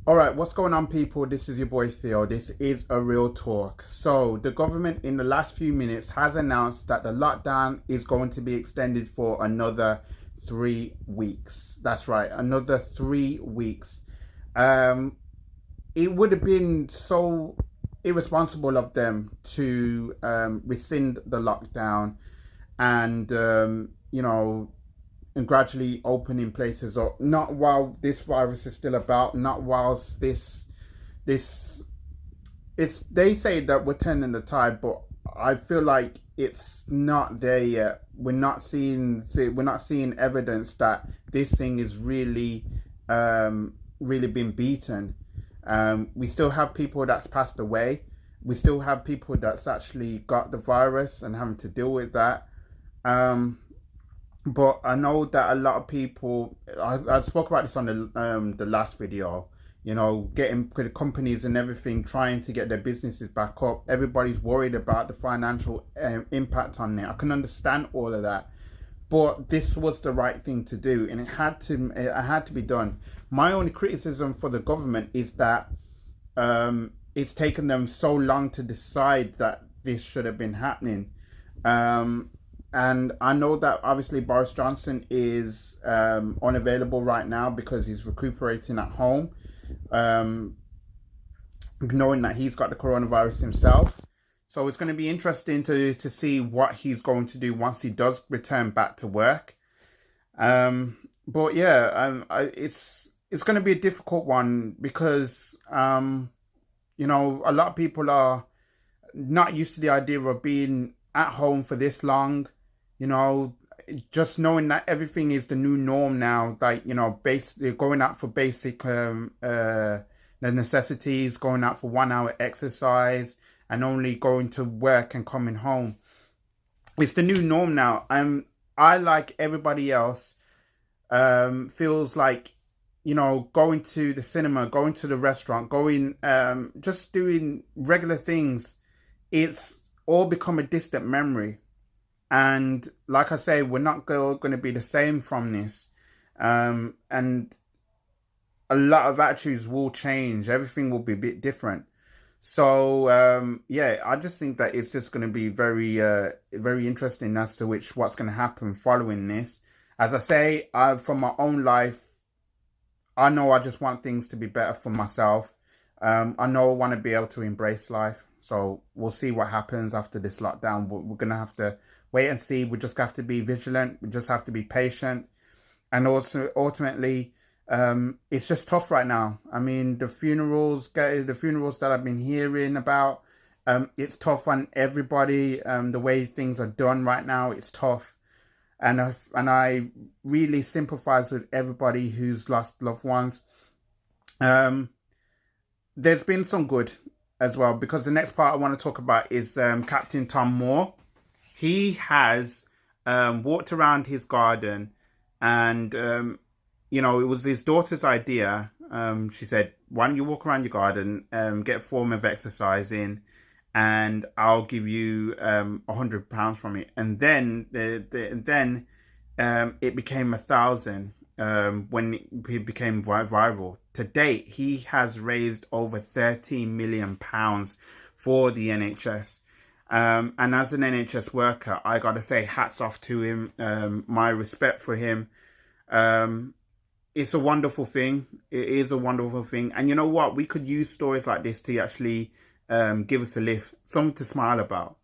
All right, what's going on, people? This is your boy Theo. This is a real talk. So, the government in the last few minutes has announced that the lockdown is going to be extended for another 3 weeks. That's right, another 3 weeks. Um, it would have been so irresponsible of them to rescind the lockdown and and gradually opening places up. Not while this virus is still about. Not whilst this it's. They say that we're turning the tide, but I feel like it's not there yet. We're not seeing evidence that this thing is really been beaten. We still have people that's passed away. We still have people that's actually got the virus and having to deal with that. But I know that a lot of people, I spoke about this on the last video, getting companies and everything, trying to get their businesses back up. Everybody's worried about the financial impact on it. I can understand all of that, but this was the right thing to do, and it had to be done. My only criticism for the government is that it's taken them so long to decide that this should have been happening. And I know that obviously Boris Johnson is unavailable right now because he's recuperating at home, knowing that he's got the coronavirus himself. So it's going to be interesting to see what he's going to do once he does return back to work. But yeah, it's going to be a difficult one because a lot of people are not used to the idea of being at home for this long. Just knowing that everything is the new norm now, like, basically going out for basic the necessities, going out for 1 hour exercise and only going to work and coming home. It's the new norm now. I, like everybody else, feels like, going to the cinema, going to the restaurant, just doing regular things. It's all become a distant memory. And like I say, we're not going to be the same from this. And a lot of attitudes will change. Everything will be a bit different. So, yeah, I just think that it's just going to be very interesting as to what's going to happen following this. As I say, from my own life, I know I just want things to be better for myself. I know I want to be able to embrace life. So we'll see what happens after this lockdown. We're going to have to wait and see. We just have to be vigilant. We just have to be patient. And also, ultimately, it's just tough right now. I mean, the funerals that I've been hearing about, it's tough on everybody. The way things are done right now, it's tough. And I really sympathize with everybody who's lost loved ones. There's been some good as well, because the next part I want to talk about is Captain Tom Moore. He has walked around his garden, and it was his daughter's idea. She said, "Why don't you walk around your garden, get a form of exercise in, and I'll give you £100 from it." And then it became 1,000 when it became viral. To date, he has raised over £13 million for the NHS. And as an NHS worker, I gotta say, hats off to him. My respect for him. It's a wonderful thing. It is a wonderful thing. And you know what? We could use stories like this to actually give us a lift, something to smile about.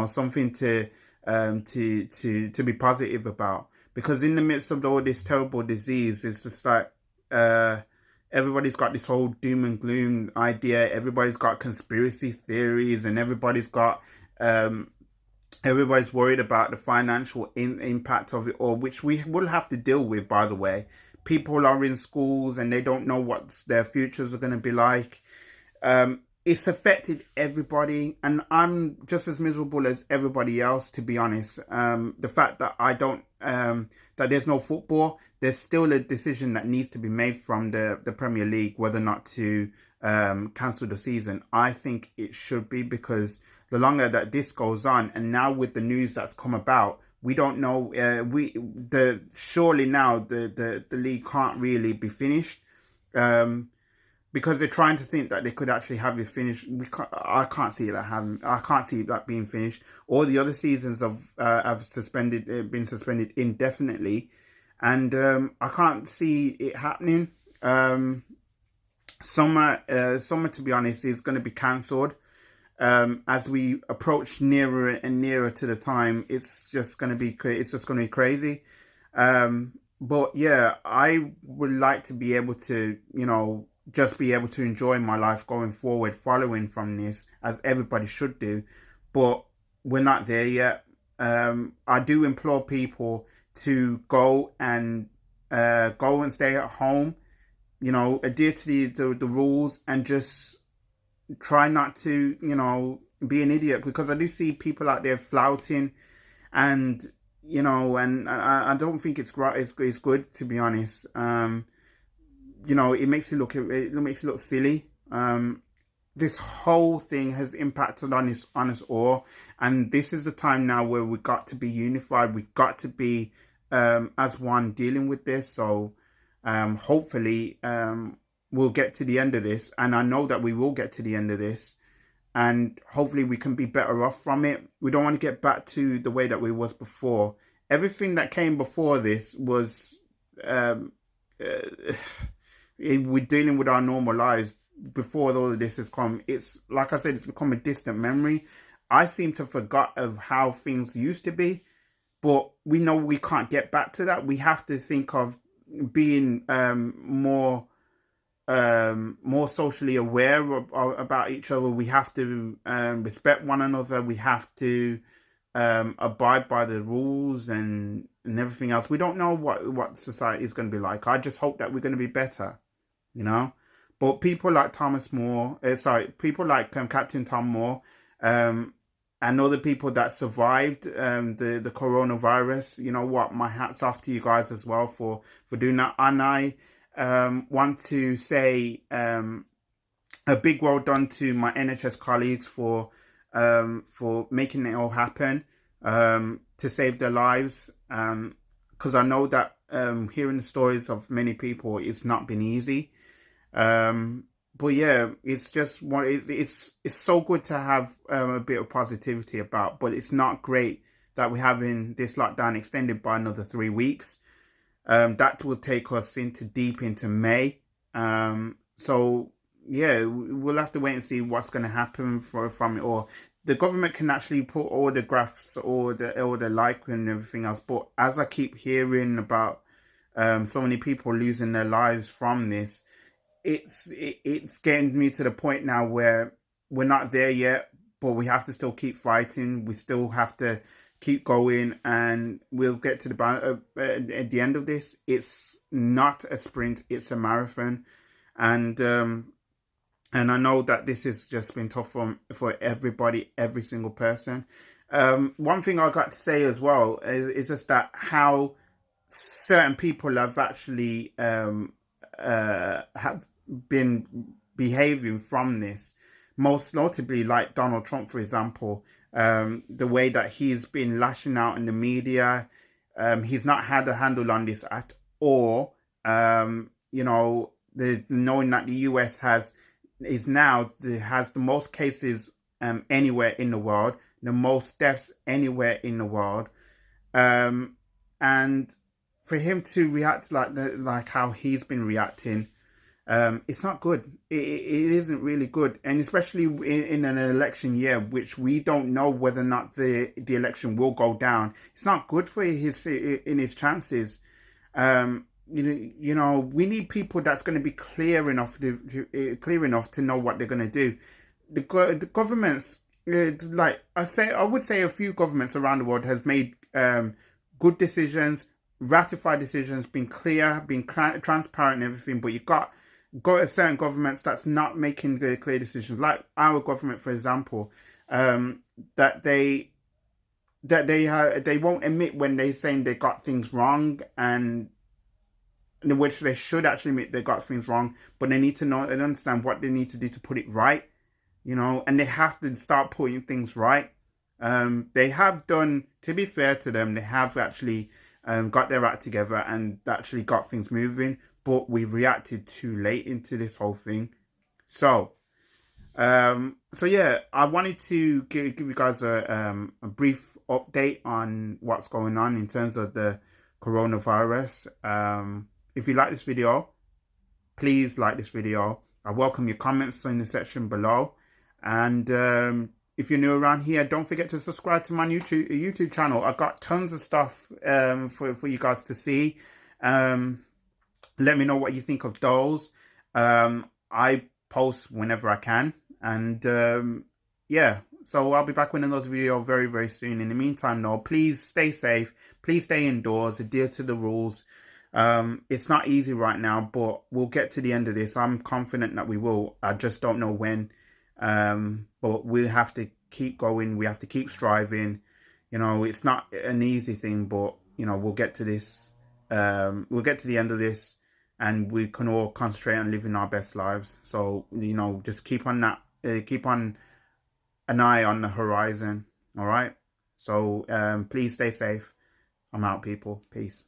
Something to be positive about. Because in the midst of all this terrible disease, it's just like everybody's got this whole doom and gloom idea. Everybody's got conspiracy theories, and everybody's worried about the financial impact of it all, which we will have to deal with, by the way. People are in schools and they don't know what their futures are going to be like. It's affected everybody, and I'm just as miserable as everybody else, to be honest. The fact that that there's no football, there's still a decision that needs to be made from the Premier League whether or not to cancel the season. I think it should be, because the longer that this goes on, and now with the news that's come about, we don't know. Surely now the league can't really be finished. because they're trying to think that they could actually have it finished. I can't see that having. I can't see that being finished. All the other seasons have been suspended indefinitely, and I can't see it happening. Summer, to be honest, is going to be cancelled. As we approach nearer and nearer to the time, it's just going to be crazy. But yeah, I would like to be able to, just be able to enjoy my life going forward, following from this, as everybody should do. But we're not there yet. I do implore people to go and stay at home, adhere to the rules, and just try not to, be an idiot, because I do see people out there flouting, and and I don't think it's good, to be honest. It makes it look silly. This whole thing has impacted on us all, and this is the time now where we got to be unified. We got to be as one dealing with this. So hopefully we'll get to the end of this, and I know that we will get to the end of this, and hopefully we can be better off from it. We don't want to get back to the way that we was before. Everything that came before this was we're dealing with our normal lives before all of this has come. It's like I said, it's become a distant memory. I seem to forgot of how things used to be, but we know we can't get back to that. We have to think of being more socially aware about each other. We have to respect one another. We have to abide by the rules and everything else. We don't know what society is going to be like. I just hope that we're going to be better, But people like people like Captain Tom Moore, and other people that survived the coronavirus. You know what? My hat's off to you guys as well for doing that. And I want to say a big well done to my NHS colleagues for making it all happen, to save their lives. Because I know that hearing the stories of many people, it's not been easy. But yeah, it's just it's so good to have a bit of positivity about, but it's not great that we're having this lockdown extended by another 3 weeks. That will take us deep into May. So yeah, we'll have to wait and see what's going to happen from it all. The government can actually put all the graphs, all the like and everything else, but as I keep hearing about so many people losing their lives from this, it's getting me to the point now where we're not there yet, but we have to still keep fighting. We still have to keep going, and we'll get to at the end of this. It's not a sprint; it's a marathon, and I know that this has just been tough for everybody, every single person. One thing I got to say as well is just that how certain people have actually have been behaving from this, most notably like Donald Trump, for example. The way that he's been lashing out in the media, he's not had a handle on this at all. Knowing that the US has the most cases anywhere in the world, the most deaths anywhere in the world, and for him to react like how he's been reacting, it's not good. It isn't really good, and especially in an election year, which we don't know whether or not the election will go down. It's not good for his chances. We need people that's going to be clear enough to know what they're going to do. The governments, I would say a few governments around the world has made good decisions, ratified decisions, been clear, been transparent and everything. But you've got certain governments that's not making the clear decisions, like our government, for example, that they won't admit when they're saying they got things wrong, and in which they should actually admit they got things wrong, but they need to know and understand what they need to do to put it right, and they have to start putting things right. They have done, to be fair to them, they have actually got their act together and actually got things moving, but we reacted too late into this whole thing. So, so yeah, I wanted to give you guys a brief update on what's going on in terms of the coronavirus. If you like this video, please like this video. I welcome your comments in the section below. And if you're new around here, don't forget to subscribe to my YouTube channel. I've got tons of stuff for you guys to see. Let me know what you think of those. I post whenever I can. And yeah, so I'll be back with another video very, very soon. In the meantime, though, please stay safe. Please stay indoors. Adhere to the rules. It's not easy right now, but we'll get to the end of this. I'm confident that we will. I just don't know when. But we have to keep going. We have to keep striving. You know, it's not an easy thing, but you know, we'll get to this. We'll get to the end of this, and we can all concentrate on living our best lives. So, you know, just keep on that. Keep on an eye on the horizon. All right. So, please stay safe. I'm out, people. Peace.